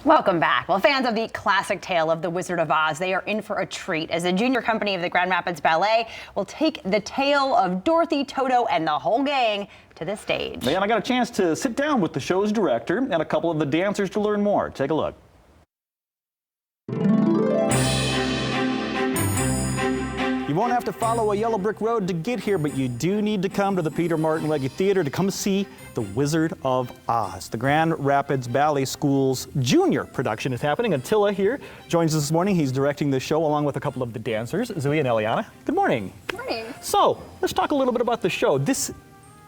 Welcome back. Well, fans of the classic tale of the Wizard of Oz, they are in for a treat as the junior company of the Grand Rapids Ballet will take the tale of Dorothy, Toto, and the whole gang to the stage. And I got a chance to sit down with the show's director and a couple of the dancers to learn more. Take a look. You won't have to follow a yellow brick road to get here, but you do need to come to the Peter Martin Legge Theater to come see The Wizard of Oz. The Grand Rapids Ballet School's junior production is happening. Attila here joins us this morning. He's directing the show along with a couple of the dancers, Zoe and Eliana. Good morning. Good morning. So, let's talk a little bit about the show. This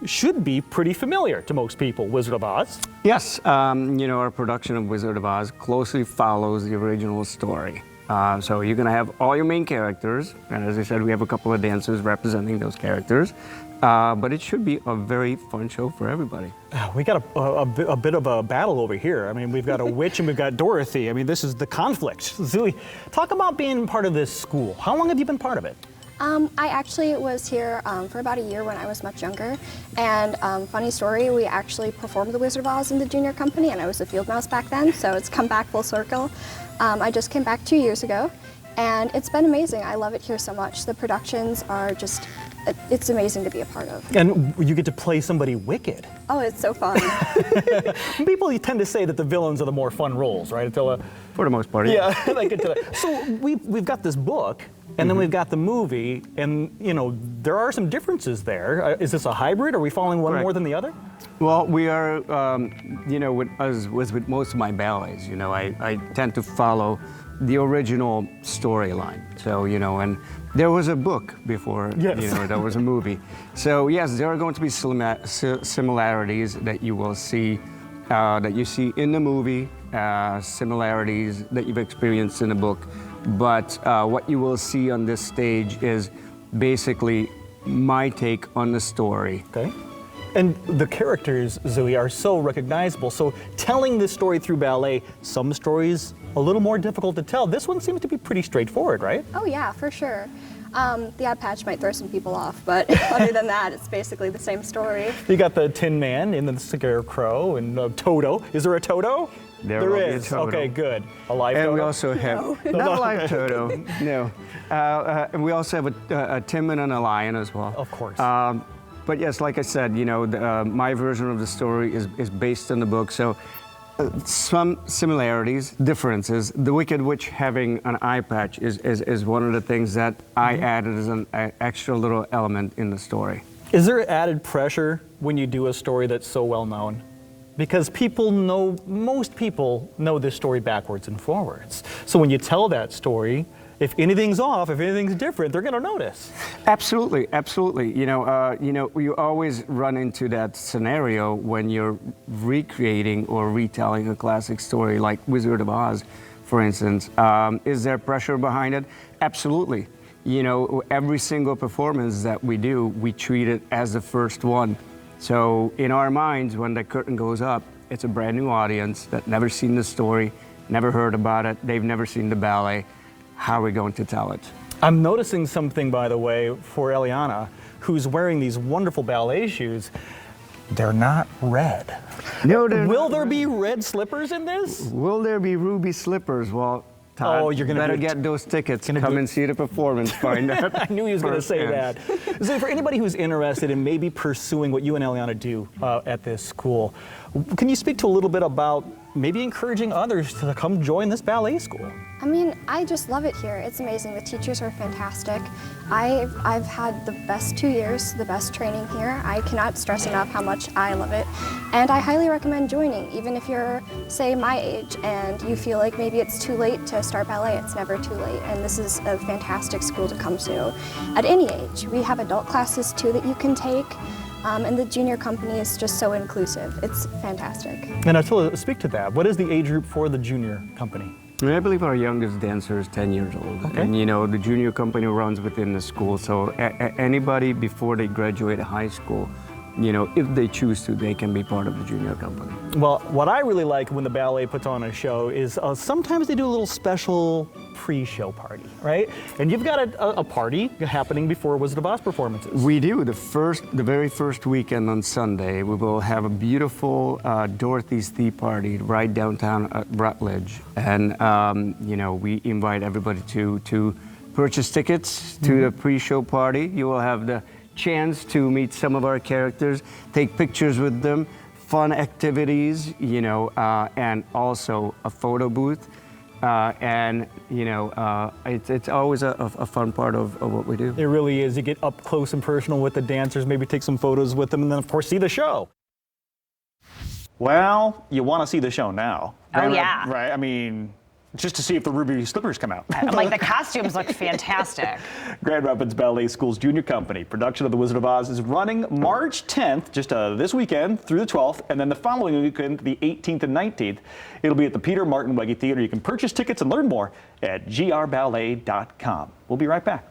should be pretty familiar to most people, Wizard of Oz. Yes, our production of Wizard of Oz closely follows the original story. So you're going to have all your main characters, and as I said, we have a couple of dancers representing those characters, but it should be a very fun show for everybody. We got a bit of a battle over here. I mean, we've got a witch and we've got Dorothy. I mean, this is the conflict. Zoe, talk about being part of this school. How long have you been part of it? I actually was here for about a year when I was much younger, and funny story, we actually performed The Wizard of Oz in the junior company, and I was a field mouse back then, so it's come back full circle. I just came back 2 years ago, and it's been amazing. I love it here so much. The productions are just, it's amazing to be a part of. And you get to play somebody wicked. Oh, it's so fun. People tend to say that the villains are the more fun roles, right, Attila? For the most part, yeah. They get to that. So we've got this book, and then we've got the movie, and there are some differences there. Is this a hybrid? Are we following one more than the other? Well, we are, with most of my ballets, I tend to follow the original storyline. So, and there was a book before, there was a movie. So, yes, there are going to be similarities that you will see, that you see in the movie, similarities that you've experienced in the book. But what you will see on this stage is basically my take on the story. Okay. And the characters, Zoe, are so recognizable. So telling this story through ballet, some stories a little more difficult to tell. This one seems to be pretty straightforward, right? Oh yeah, for sure. The eye patch might throw some people off, but other than that, it's basically the same story. You got the Tin Man and the Scarecrow and Toto. Is there a Toto? There is. Toto. Okay, good. A live Toto? And we also have, not a live Toto, no. And we also have a Timon and a lion as well. Of course. But yes, like I said, my version of the story is based on the book. So some similarities, differences. The Wicked Witch having an eye patch is one of the things that I added as an extra little element in the story. Is there added pressure when you do a story that's so well known? Because most people know this story backwards and forwards. So when you tell that story, if anything's off, if anything's different, they're going to notice. Absolutely, absolutely. You always run into that scenario when you're recreating or retelling a classic story like Wizard of Oz, for instance. Is there pressure behind it? Absolutely. Every single performance that we do, we treat it as the first one. So in our minds, when the curtain goes up, it's a brand new audience that never seen the story, never heard about it, they've never seen the ballet. How are we going to tell it? I'm noticing something, by the way, for Eliana, who's wearing these wonderful ballet shoes. They're not red. No, they're Will not there red. be red slippers in this? Will there be ruby slippers? Well, Todd, you're gonna better get those tickets. Come and see the performance. Find out. I knew he was going to say that. So for anybody who's interested in maybe pursuing what you and Eliana do at this school, can you speak to a little bit about maybe encouraging others to come join this ballet school? I mean, I just love it here. It's amazing. The teachers are fantastic. I've had the best 2 years, the best training here. I cannot stress enough how much I love it. And I highly recommend joining, even if you're, say, my age and you feel like maybe it's too late to start ballet. It's never too late. And this is a fantastic school to come to at any age. We have adult classes too that you can take. And the junior company is just so inclusive. It's fantastic. And Attila, speak to that. What is the age group for the junior company? I believe our youngest dancer is 10 years old. Okay. And the junior company runs within the school, so anybody before they graduate high school if they choose to, they can be part of the junior company. Well, what I really like when the ballet puts on a show is sometimes they do a little special pre-show party, right? And you've got a party happening before Wizard of Oz performances. We do. The very first weekend on Sunday, we will have a beautiful Dorothy's Tea Party right downtown at Rutledge, and we invite everybody to purchase tickets to the pre-show party. You will have the chance to meet some of our characters, take pictures with them, fun activities, and also a photo booth. It's always a fun part of what we do. It really is. You get up close and personal with the dancers, maybe take some photos with them, and then, of course, see the show. Well, you want to see the show now. Oh, yeah. Right? I mean, just to see if the ruby slippers come out. Like, the costumes look fantastic. Grand Rapids Ballet School's junior company production of The Wizard of Oz is running March 10th, just this weekend through the 12th, and then the following weekend, the 18th and 19th. It'll be at the Peter Martin Wege Theater. You can purchase tickets and learn more at grballet.com. We'll be right back.